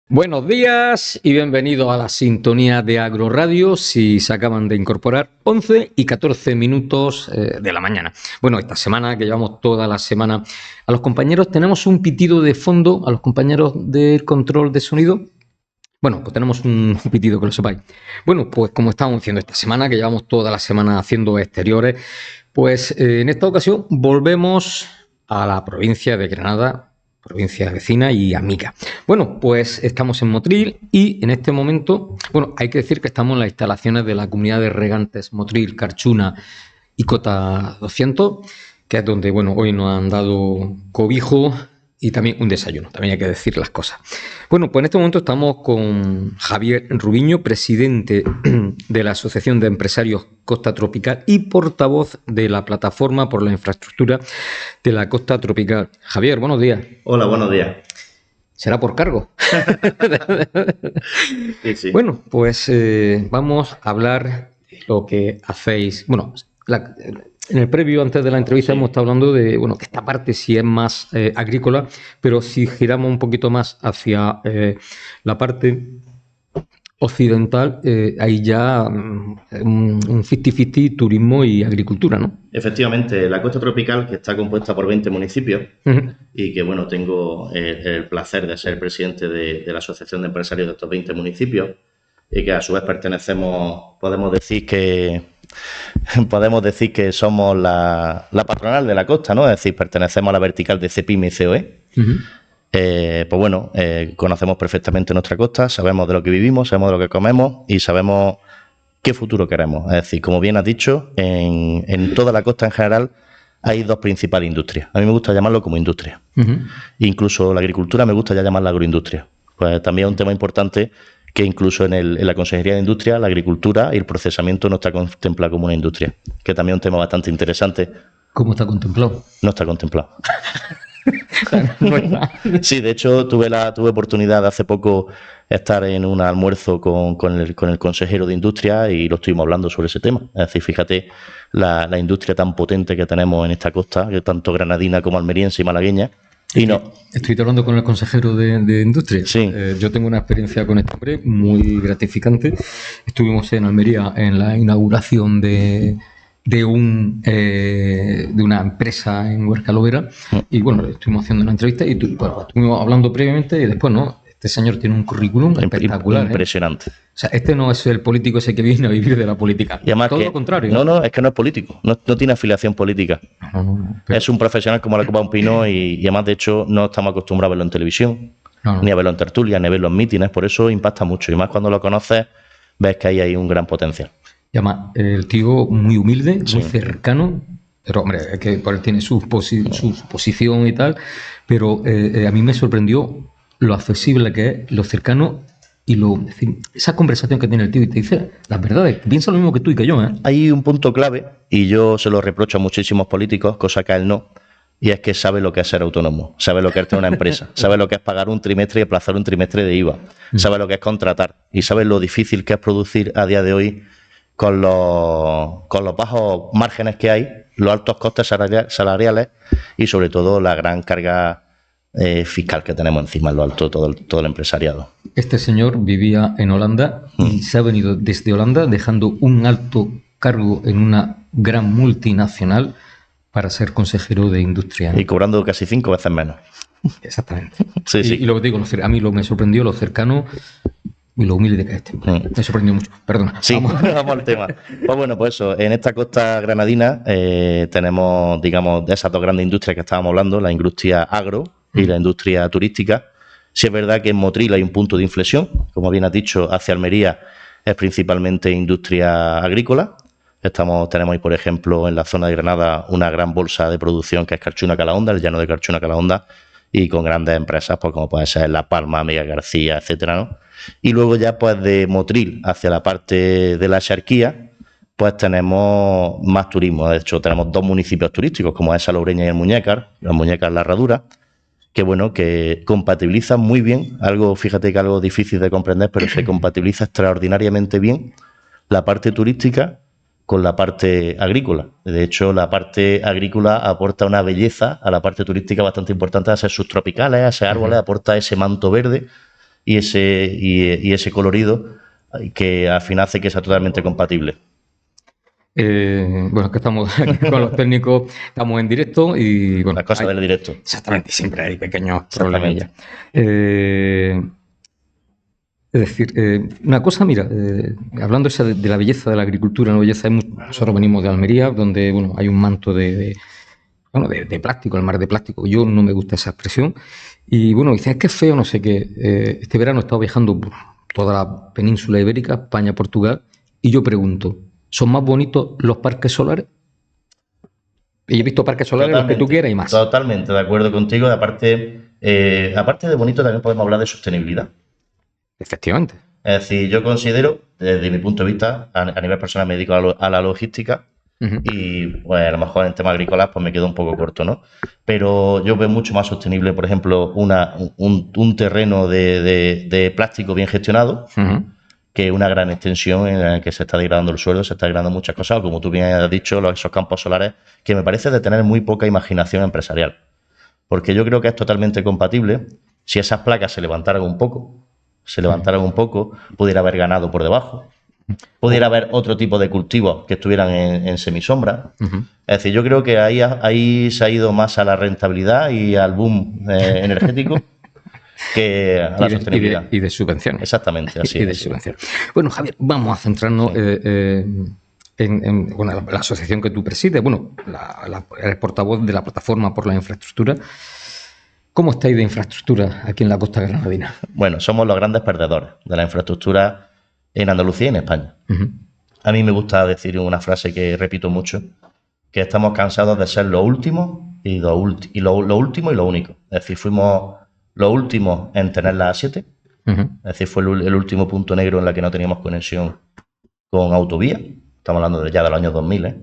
Buenos días y bienvenidos a la sintonía de Agroradio. Si se acaban de incorporar, 11 y 14 minutos de la mañana. Bueno, esta semana, que llevamos toda la semana, a los compañeros tenemos un pitido de fondo, a los compañeros del control de sonido. Bueno, pues tenemos un pitido, que lo sepáis. Bueno, pues como estábamos haciendo esta semana, que llevamos toda la semana haciendo exteriores, pues en esta ocasión volvemos a la provincia de Granada, provincia vecina y amiga. Bueno, pues estamos en Motril y en este momento, bueno, hay que decir que estamos en las instalaciones de la comunidad de regantes Motril, Carchuna y Cota 200, que es donde, bueno, hoy nos han dado cobijo y también un desayuno, también hay que decir las cosas. Bueno, pues en este momento estamos con Javier Rubiño, presidente de la Asociación de Empresarios Costa Tropical y portavoz de la Plataforma por la Infraestructura de la Costa Tropical. Javier, buenos días. Hola, buenos días. ¿Será por cargo? Sí. Bueno, pues vamos a hablar de lo que hacéis. Bueno, en el previo, antes de la entrevista, hemos estado hablando de, bueno, que esta parte sí es más agrícola, pero si giramos un poquito más hacia la parte occidental, hay ya un 50-50 turismo y agricultura, ¿no? Efectivamente, la Costa Tropical, que está compuesta por 20 municipios, y que, bueno, tengo el placer de ser presidente de la Asociación de Empresarios de estos 20 municipios, y que a su vez podemos decir que somos la patronal de la costa, ¿no? Es decir, pertenecemos a la vertical de CEPIME y COE. Pues bueno, conocemos perfectamente nuestra costa, sabemos de lo que vivimos, sabemos de lo que comemos y sabemos qué futuro queremos. Es decir, como bien has dicho, en toda la costa en general hay dos principales industrias. A mí me gusta llamarlo como industria. Incluso la agricultura me gusta ya llamarla agroindustria. Pues también es un tema importante que incluso en la Consejería de Industria, la agricultura y el procesamiento no está contemplado como una industria, que también es un tema bastante interesante. ¿Cómo está contemplado? No está contemplado. Sí, de hecho tuve oportunidad de hace poco estar en un almuerzo con el consejero de Industria y lo estuvimos hablando sobre ese tema. Es decir, fíjate la industria tan potente que tenemos en esta costa, que tanto granadina como almeriense y malagueña. Estoy hablando con el consejero de Industria. Sí. Yo tengo una experiencia con este hombre muy gratificante. Estuvimos en Almería en la inauguración de una empresa en Huercalovera y bueno, le estuvimos haciendo una entrevista y estuvimos hablando previamente y después no. Este señor tiene un currículum espectacular. Impresionante. O sea, este no es el político ese que viene a vivir de la política. Y además todo lo contrario. No, es que no es político. No tiene afiliación política. No, es un profesional como la Copa Un Pino y además, de hecho, no estamos acostumbrados a verlo en televisión, ni a verlo en tertulia, ni a verlo en mítines. Por eso impacta mucho. Y más cuando lo conoces, ves que ahí hay un gran potencial. Y además, el tío muy humilde, muy cercano. Pero, hombre, es que por él tiene su posición y tal. Pero a mí me sorprendió lo accesible que es, lo cercano y en fin, esa conversación que tiene el tío y te dice las verdades. Piensa lo mismo que tú y que yo, ¿eh? Hay un punto clave, y yo se lo reprocho a muchísimos políticos, cosa que a él no, y es que sabe lo que es ser autónomo, sabe lo que es tener una empresa, sabe lo que es pagar un trimestre y aplazar un trimestre de IVA, sabe lo que es contratar y sabe lo difícil que es producir a día de hoy con los bajos márgenes que hay, los altos costes salariales y sobre todo la gran carga fiscal que tenemos encima en lo alto todo el empresariado. Este señor vivía en Holanda y se ha venido desde Holanda dejando un alto cargo en una gran multinacional para ser consejero de Industria. Y cobrando casi 5 veces menos. Exactamente. Sí. Y lo que te digo, a mí me sorprendió lo cercano y lo humilde que es este. Me sorprendió mucho. Perdona. Sí, vamos al tema. Pues bueno, pues eso, en esta costa granadina tenemos, digamos, de esas dos grandes industrias que estábamos hablando, la industria agro y la industria turística. Sí es verdad que en Motril hay un punto de inflexión, como bien has dicho, hacia Almería es principalmente industria agrícola. Tenemos ahí, por ejemplo, en la zona de Granada una gran bolsa de producción que es Carchuna Calahonda, el llano de Carchuna Calahonda, y con grandes empresas, pues como puede ser La Palma, Miguel García, etcétera, ¿no? Y luego ya pues de Motril hacia la parte de la Axarquía, pues tenemos más turismo. De hecho, tenemos dos municipios turísticos, como es Salobreña y el Muñécar La Herradura, que bueno, que compatibiliza muy bien, fíjate que algo difícil de comprender, pero se compatibiliza extraordinariamente bien la parte turística con la parte agrícola. De hecho, la parte agrícola aporta una belleza a la parte turística bastante importante, a ser subtropicales, a ser árboles, aporta ese manto verde y ese colorido que al final hace que sea totalmente compatible. Bueno, es que estamos aquí con los técnicos, estamos en directo y bueno. La cosa del directo. Exactamente, siempre hay pequeños problemillas. Es decir, una cosa, mira, hablando esa de la belleza de la agricultura, la belleza, nosotros venimos de Almería, donde bueno, hay un manto de plástico, el mar de plástico. Yo no me gusta esa expresión. Y bueno, dicen, es que es feo, no sé qué. Este verano he estado viajando por toda la península ibérica, España, Portugal, y yo pregunto, ¿son más bonitos los parques solares? Y he visto parques solares los que tú quieras y más. Totalmente de acuerdo contigo. Aparte de bonito, también podemos hablar de sostenibilidad. Efectivamente. Es decir, yo considero, desde mi punto de vista, a nivel personal me dedico a la logística. Y pues a lo mejor en temas agrícolas pues me quedo un poco corto, ¿no? Pero yo veo mucho más sostenible, por ejemplo, un terreno de plástico bien gestionado que una gran extensión en la que se está degradando el suelo, se está degradando muchas cosas, o como tú bien has dicho, esos campos solares, que me parece de tener muy poca imaginación empresarial. Porque yo creo que es totalmente compatible si esas placas se levantaran un poco, pudiera haber ganado por debajo. Pudiera haber otro tipo de cultivos que estuvieran en semisombra. Es decir, yo creo que ahí se ha ido más a la rentabilidad y al boom energético que a la sostenibilidad. Y de subvenciones. Exactamente, así es. Subvenciones. Bueno, Javier, vamos a centrarnos en bueno, la asociación que tú presides. Bueno, eres portavoz de la Plataforma por la Infraestructura. ¿Cómo estáis de infraestructura aquí en la costa granadina? Bueno, somos los grandes perdedores de la infraestructura en Andalucía y en España. A mí me gusta decir una frase que repito mucho, que estamos cansados de ser lo último y lo último y lo único. Es decir, fuimos los últimos en tener la A7, es decir, fue el último punto negro en la que no teníamos conexión con autovía. Estamos hablando ya de los años 2000,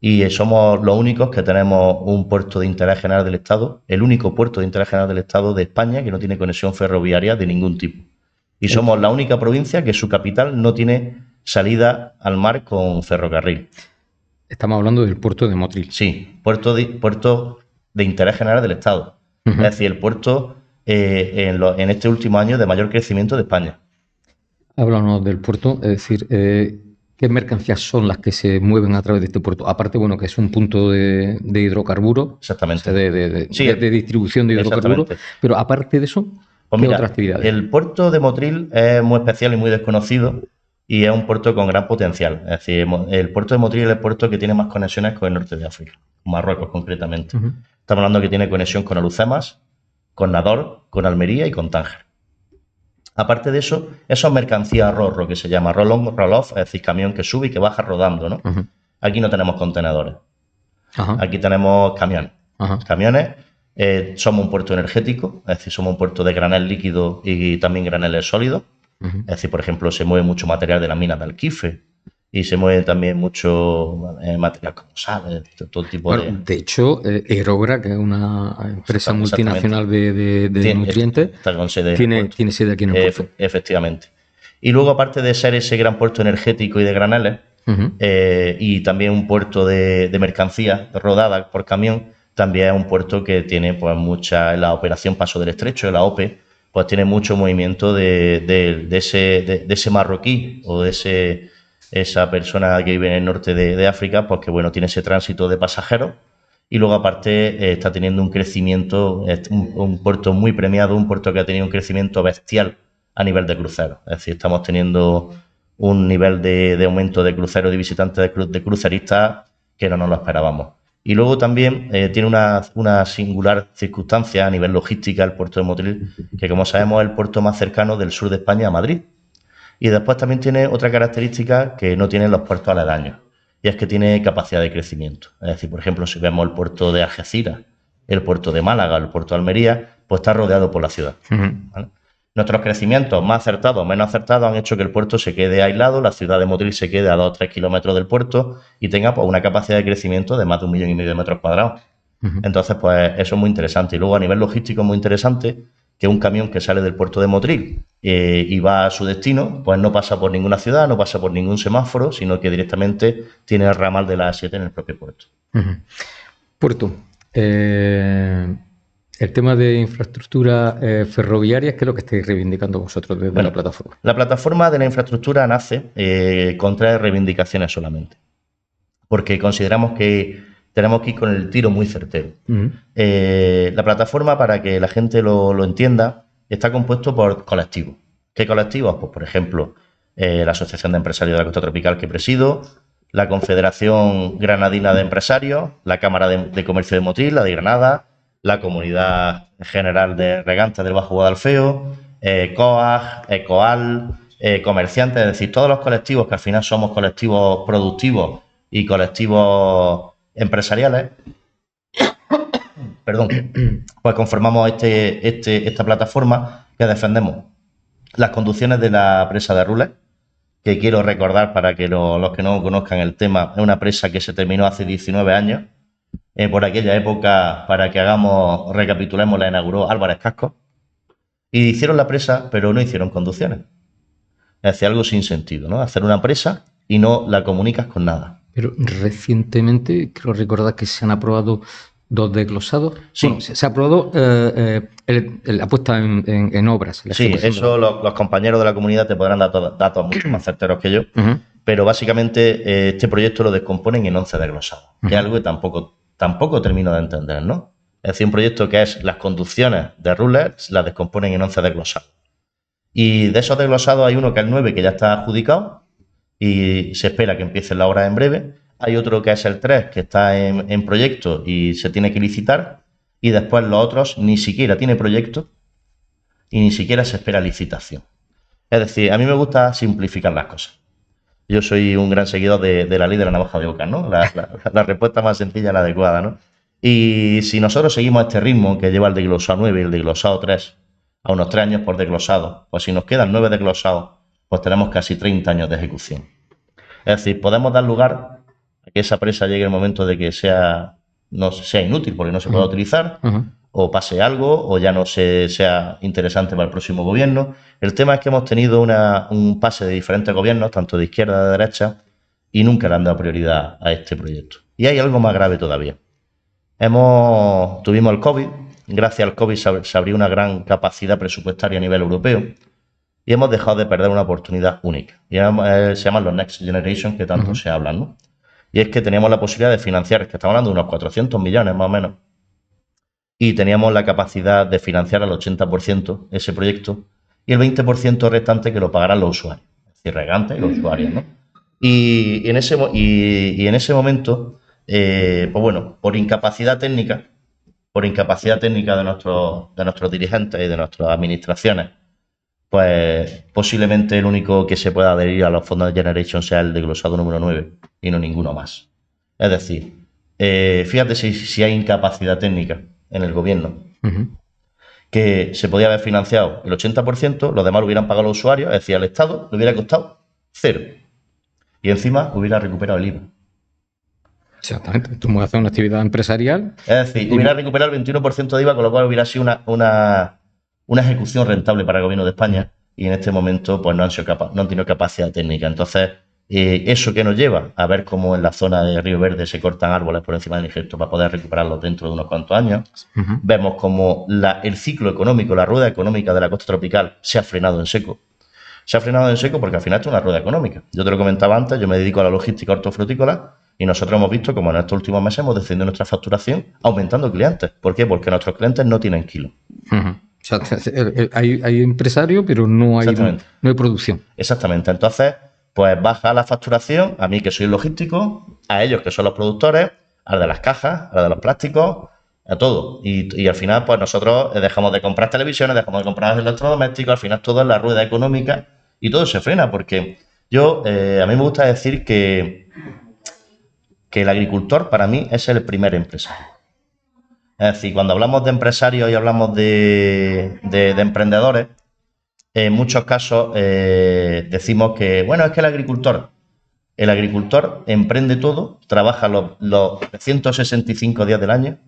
Y somos los únicos que tenemos un puerto de interés general del Estado, el único puerto de interés general del Estado de España que no tiene conexión ferroviaria de ningún tipo. Y somos la única provincia que su capital no tiene salida al mar con ferrocarril. Estamos hablando del puerto de Motril. Sí, puerto de interés general del Estado. Es decir, el puerto en este último año de mayor crecimiento de España. Háblanos del puerto, es decir, ¿qué mercancías son las que se mueven a través de este puerto? Aparte, bueno, que es un punto de hidrocarburos. Exactamente. O sea, de distribución de hidrocarburos. Pero aparte de eso, pues ¿qué mira, otras actividades? El puerto de Motril es muy especial y muy desconocido y es un puerto con gran potencial. Es decir, el puerto de Motril es el puerto que tiene más conexiones con el norte de África, Marruecos concretamente. Estamos hablando que tiene conexión con Alucemas, con Nador, con Almería y con Tánger. Aparte de eso, eso es mercancía RORO, que se llama roll-on, roll-off, es decir, camión que sube y que baja rodando, ¿no? Aquí no tenemos contenedores. Aquí tenemos camiones. Camiones, somos un puerto energético, es decir, somos un puerto de granel líquido y también graneles sólidos. Es decir, por ejemplo, se mueve mucho material de la mina de Alquife y se mueve también mucho material como sal, todo tipo de hecho, Erogra, que es una empresa multinacional de nutrientes, tiene sede aquí en el puerto. Efectivamente. Y luego, aparte de ser ese gran puerto energético y de graneles, y también un puerto de mercancías rodadas por camión, también es un puerto que tiene pues la operación Paso del Estrecho, la OPE, pues tiene mucho movimiento de ese marroquí o de esa persona que vive en el norte de África, pues que bueno, tiene ese tránsito de pasajeros y luego aparte está teniendo un crecimiento, un puerto muy premiado, un puerto que ha tenido un crecimiento bestial a nivel de cruceros. Es decir, estamos teniendo un nivel de aumento de cruceros de visitantes de cruceristas que no nos lo esperábamos. Y luego también tiene una singular circunstancia a nivel logística el puerto de Motril, que como sabemos es el puerto más cercano del sur de España a Madrid. Y después también tiene otra característica que no tienen los puertos aledaños, y es que tiene capacidad de crecimiento. Es decir, por ejemplo, si vemos el puerto de Algeciras, el puerto de Málaga, el puerto de Almería, pues está rodeado por la ciudad. ¿Vale? Nuestros crecimientos más acertados o menos acertados han hecho que el puerto se quede aislado, la ciudad de Motril se quede a 2 o 3 kilómetros del puerto y tenga pues, una capacidad de crecimiento de más de 1,5 millones de metros cuadrados. Entonces, pues eso es muy interesante. Y luego a nivel logístico es muy interesante que un camión que sale del puerto de Motril y va a su destino, pues no pasa por ninguna ciudad, no pasa por ningún semáforo, sino que directamente tiene el ramal de la A7 en el propio puerto. Puerto. El tema de infraestructura ferroviaria, ¿qué es lo que estáis reivindicando vosotros desde la plataforma? La plataforma de la infraestructura nace con 3 reivindicaciones solamente, porque consideramos que tenemos que ir con el tiro muy certero. La plataforma, para que la gente lo entienda, está compuesto por colectivos. ¿Qué colectivos? Pues, por ejemplo, la Asociación de Empresarios de la Costa Tropical que presido, la Confederación Granadina de Empresarios, la Cámara de Comercio de Motril, la de Granada, la Comunidad General de Regantes del Bajo Guadalfeo, COAG, ECOAL, comerciantes, es decir, todos los colectivos que al final somos colectivos productivos y colectivos empresariales, pues conformamos esta plataforma que defendemos las conducciones de la presa de Rules, que quiero recordar para que los que no conozcan el tema, es una presa que se terminó hace 19 años. Por aquella época, para que recapitulemos, la inauguró Álvarez Cascos. Y hicieron la presa, pero no hicieron conducciones. Es decir, algo sin sentido, ¿no? Hacer una presa y no la comunicas con nada. Pero recientemente, creo recordar que se han aprobado 2 desglosados. Sí. Bueno, se ha aprobado la puesta en obras. Sí, eso los compañeros de la comunidad te podrán dar datos mucho más certeros que yo. Pero básicamente este proyecto lo descomponen en 11 desglosados, que es algo que tampoco termino de entender, ¿no? Es decir, un proyecto que es las conducciones de Rules, las descomponen en 11 desglosados. Y de esos desglosados hay uno que es el 9, que ya está adjudicado y se espera que empiece la obra en breve. Hay otro que es el 3, que está en proyecto y se tiene que licitar. Y después los otros ni siquiera tiene proyecto y ni siquiera se espera licitación. Es decir, a mí me gusta simplificar las cosas. Yo soy un gran seguidor de la ley de la navaja de Ockham, ¿no? La respuesta más sencilla, la adecuada, ¿no? Y si nosotros seguimos este ritmo que lleva el desglosado 9 y el desglosado 3, a unos 3 años por desglosado, pues si nos quedan 9 desglosados, pues tenemos casi 30 años de ejecución. Es decir, podemos dar lugar a que esa presa llegue el momento de que no sea inútil porque no se pueda utilizar, o pase algo, o ya no sea interesante para el próximo gobierno. El tema es que hemos tenido un pase de diferentes gobiernos, tanto de izquierda como de derecha, y nunca le han dado prioridad a este proyecto. Y hay algo más grave todavía. Tuvimos el COVID, gracias al COVID se abrió una gran capacidad presupuestaria a nivel europeo, y hemos dejado de perder una oportunidad única. Y se llaman los Next Generation, que tanto se hablan, ¿no? Y es que teníamos la posibilidad de financiar, que estamos hablando de unos 400 millones más o menos, y teníamos la capacidad de financiar al 80% ese proyecto y el 20% restante que lo pagaran los usuarios, es decir, Regantes y los usuarios, ¿no? Y en ese momento, pues bueno, por incapacidad técnica de nuestros dirigentes y de nuestras administraciones, pues posiblemente el único que se pueda adherir a los fondos de Generation sea el desglosado número 9 y no ninguno más. Es decir, fíjate si hay incapacidad técnica en el gobierno, que se podía haber financiado el 80%, los demás lo hubieran pagado los usuarios, es decir, al Estado le hubiera costado 0. Y encima hubiera recuperado el IVA. Exactamente. Tú puedes hacer una actividad empresarial. Es decir, hubiera recuperado el 21% de IVA, con lo cual hubiera sido una ejecución rentable para el gobierno de España, y en este momento pues no han tenido capacidad técnica. Entonces, eso que nos lleva a ver cómo en la zona de Río Verde se cortan árboles por encima del injerto para poder recuperarlos dentro de unos cuantos años. Vemos como el ciclo económico, la rueda económica de la costa tropical se ha frenado en seco. Se ha frenado en seco porque al final esto es una rueda económica. Yo te lo comentaba antes, yo me dedico a la logística hortofrutícola y nosotros hemos visto como en estos últimos meses hemos descendido nuestra facturación aumentando clientes. ¿Por qué? Porque nuestros clientes no tienen kilos. O sea, hay empresarios, pero no hay producción. Exactamente. Entonces, pues baja la facturación, a mí que soy logístico, a ellos que son los productores, al de las cajas, al de los plásticos, a todo. Y al final, pues nosotros dejamos de comprar televisiones, dejamos de comprar electrodomésticos, al final todo es la rueda económica y todo se frena, porque a mí me gusta decir que el agricultor para mí es el primer empresario. Es decir, cuando hablamos de empresarios y hablamos de emprendedores, en muchos casos decimos que, bueno, es que el agricultor emprende todo, trabaja los 365 días del año,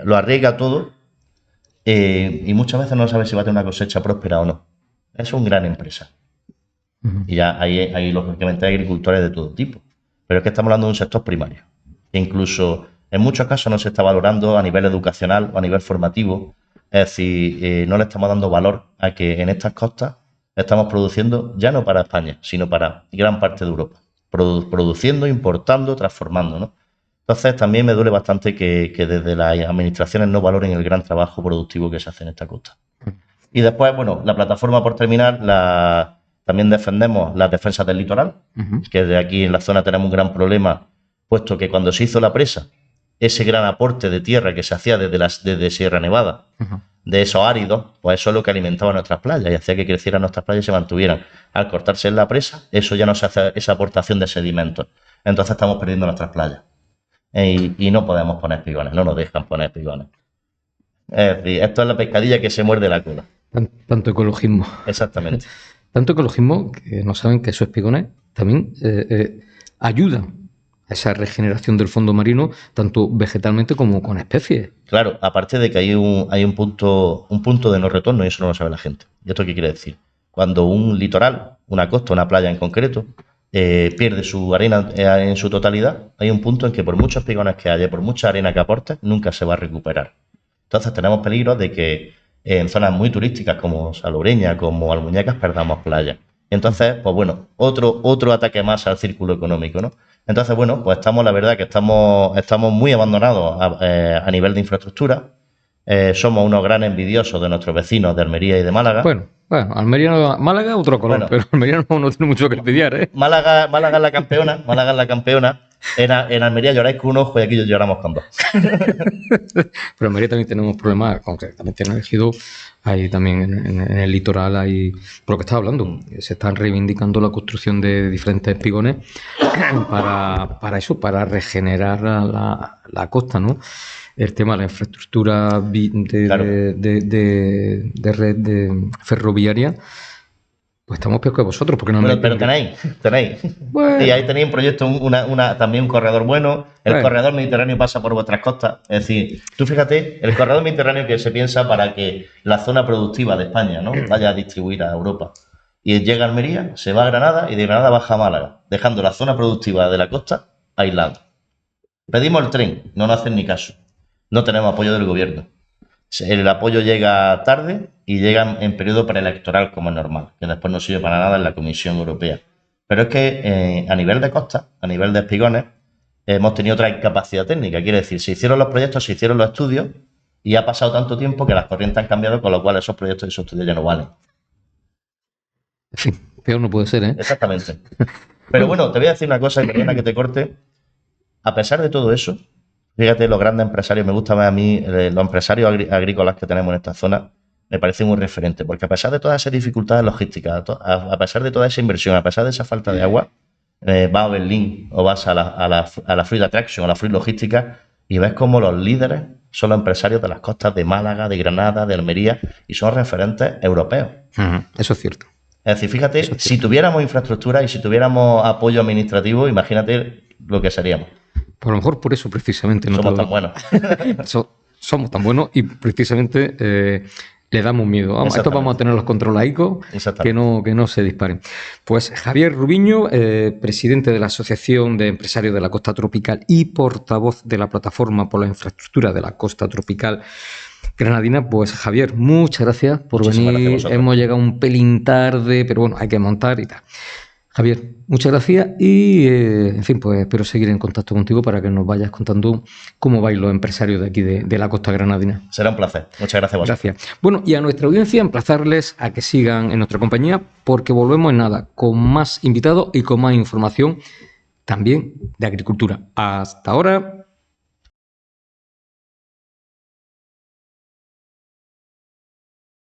lo arriesga todo y muchas veces no sabe si va a tener una cosecha próspera o no. Es un gran empresa. Y ya hay lógicamente agricultores de todo tipo. Pero es que estamos hablando de un sector primario. E incluso En muchos casos no se está valorando a nivel educacional o a nivel formativo. Es decir, no le estamos dando valor a que en estas costas estamos produciendo ya no para España, sino para gran parte de Europa. Produciendo, importando, transformando, ¿no? Entonces también me duele bastante que desde las administraciones no valoren el gran trabajo productivo que se hace en esta costa. Y después, bueno, la plataforma, por terminar, también defendemos las defensas del litoral, que de aquí en la zona tenemos un gran problema, puesto que cuando se hizo la presa, ese gran aporte de tierra que se hacía desde Sierra Nevada, de esos áridos, pues eso es lo que alimentaba nuestras playas y hacía que crecieran nuestras playas y se mantuvieran. Al cortarse en la presa, eso ya no se hace esa aportación de sedimentos. Entonces estamos perdiendo nuestras playas. Y no podemos poner espigones, no nos dejan poner espigones. Es decir, esto es la pescadilla que se muerde la cola. Tanto ecologismo. Exactamente. Tanto ecologismo que no saben que esos espigones también ayudan a esa regeneración del fondo marino, tanto vegetalmente como con especies. Claro, aparte de que hay un punto de no retorno y eso no lo sabe la gente. ¿Y esto qué quiere decir? Cuando un litoral, una costa, una playa en concreto, pierde su arena en su totalidad, hay un punto en que por muchos espigones que haya, por mucha arena que aporte, nunca se va a recuperar. Entonces tenemos peligro de que en zonas muy turísticas como Salobreña, como Almuñécas, perdamos playas. Entonces, pues bueno, otro ataque más al círculo económico, ¿no? Entonces, bueno, pues la verdad que estamos muy abandonados a nivel de infraestructura. Somos unos gran envidiosos de nuestros vecinos de Almería y de Málaga. Bueno, Almería, Málaga otro color, pero Almería no tiene mucho que envidiar, ¿eh? Málaga es la campeona, Málaga es la campeona. En Almería lloráis con un ojo y aquí lloramos con dos. Pero en Almería también tenemos problemas, concretamente en el Ejido, ahí también en el litoral, hay, por lo que estaba hablando, se están reivindicando la construcción de diferentes espigones para eso, para regenerar la costa, ¿no? El tema de la infraestructura de red ferroviaria, pues estamos peor que vosotros, porque no pero tenéis. Bueno. Y ahí tenéis un proyecto, también un corredor bueno. El corredor mediterráneo pasa por vuestras costas. Es decir, tú fíjate, el corredor mediterráneo que se piensa para que la zona productiva de España, ¿no?, vaya a distribuir a Europa. Y llega a Almería, se va a Granada y de Granada baja a Málaga, dejando la zona productiva de la costa aislada. Pedimos el tren, no nos hacen ni caso. No tenemos apoyo del gobierno. El apoyo llega tarde y llega en periodo preelectoral, como es normal, que después no sirve para nada en la Comisión Europea. Pero es que a nivel de costa, a nivel de espigones, hemos tenido otra incapacidad técnica. Quiere decir, se hicieron los proyectos, se hicieron los estudios y ha pasado tanto tiempo que las corrientes han cambiado, con lo cual esos proyectos y esos estudios ya no valen. En fin, peor no puede ser, ¿eh? Exactamente. Pero bueno, te voy a decir una cosa, y perdona que te corte. A pesar de todo eso, fíjate, los grandes empresarios, me gusta más a mí, los empresarios agrícolas que tenemos en esta zona, me parecen un referente, porque a pesar de todas esas dificultades logísticas, a pesar de toda esa inversión, a pesar de esa falta de agua, vas a Berlín o vas a la Fruit Attraction o la Fruit Logística y ves como los líderes son los empresarios de las costas de Málaga, de Granada, de Almería y son referentes europeos. Eso es cierto. Es decir, fíjate, si tuviéramos infraestructura y si tuviéramos apoyo administrativo, imagínate lo que seríamos. Por lo mejor por eso precisamente somos tan buenos. Somos tan buenos y precisamente le damos miedo. Esto vamos a tener los controlaicos que no se disparen. Pues Javier Rubiño, presidente de la Asociación de Empresarios de la Costa Tropical y portavoz de la Plataforma por la Infraestructura de la Costa Tropical granadina. Pues Javier, muchas gracias por venir. Gracias. Hemos llegado un pelín tarde, pero bueno, hay que montar y tal. Javier, muchas gracias y, en fin, pues espero seguir en contacto contigo para que nos vayas contando cómo vais los empresarios de aquí de la costa granadina. Será un placer. Muchas gracias a vosotros. Gracias. Bueno, y a nuestra audiencia emplazarles a que sigan en nuestra compañía porque volvemos en nada con más invitados y con más información también de agricultura. Hasta ahora.